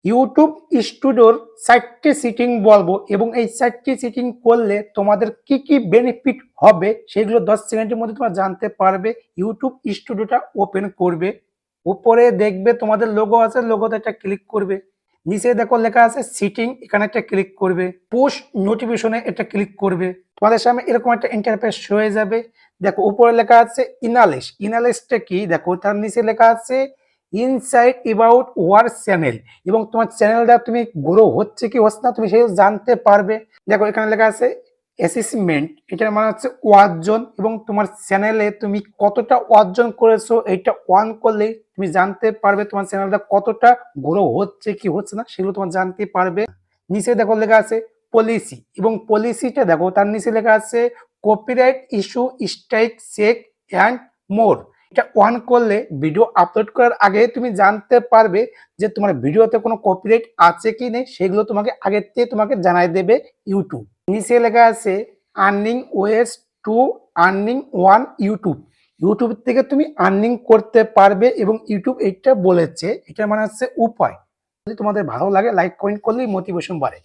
YouTube স্টুডিওর 4টি setting বলবো এবং এই 4টি সেটিং করলে তোমাদের কি কি বেনিফিট হবে সেগুলো 10 সেকেন্ডের মধ্যে তোমরা জানতে পারবে। ইউটিউব স্টুডিওটা ওপেন করবে, উপরে দেখবে তোমাদের লোগো আছে, লোগোতে একটা ক্লিক করবে, নিচে দেখো লেখা আছে সেটিং, এখানে একটা ক্লিক করবে, পুশ নোটিফিকেশনে এটা ক্লিক করবে। তোমাদের সামনে এরকম একটা ইন্টারফেস হয়ে যাবে। দেখো উপরে লেখা আছে ইনালিস, ইনালিসটা কি দেখো, তার নিচে লেখা আছে ইনসাইট অ্যাবাউট ওয়ার চ্যানেল, এবং তোমার চ্যানেলটা তুমি গ্রো হচ্ছে কি হচ্ছে না তুমি সেই জানতে পারবে। দেখো এখানে লেখা আছে অ্যাসেসমেন্ট, এটার মানে হচ্ছে অর্জন, এবং তোমার চ্যানেলে তুমি কতটা অর্জন করেছো এটা অন করলে তুমি জানতে পারবে তোমার চ্যানেলটা কতটা গ্রো হচ্ছে কি হচ্ছে না, সেগুলো তোমার জানতে পারবে। নিচে দেখো লেখা আছে পলিসি, এবং পলিসিটা দেখো তার নিচে লেখা আছে copyright issue strike check and more. এটা অন করলে ভিডিও আপলোড করার আগে তুমি জানতে পারবে যে তোমার ভিডিওতে কোনো কপিরাইট আছে কি নেই, সেগুলো তোমাকে আগের থেকে তোমাকে জানাই দেবে ইউটিউব। নিচে লেখা আছে earning ways to earning one YouTube, YouTube থেকে তুমি আর্নিং করতে পারবে এবং ইউটিউব এইটা বলেছে, এটা মানে হচ্ছে উপায়। যদি তোমাদের ভালো লাগে লাইক কমেন্ট করলেই মোটিভেশন বাড়ে।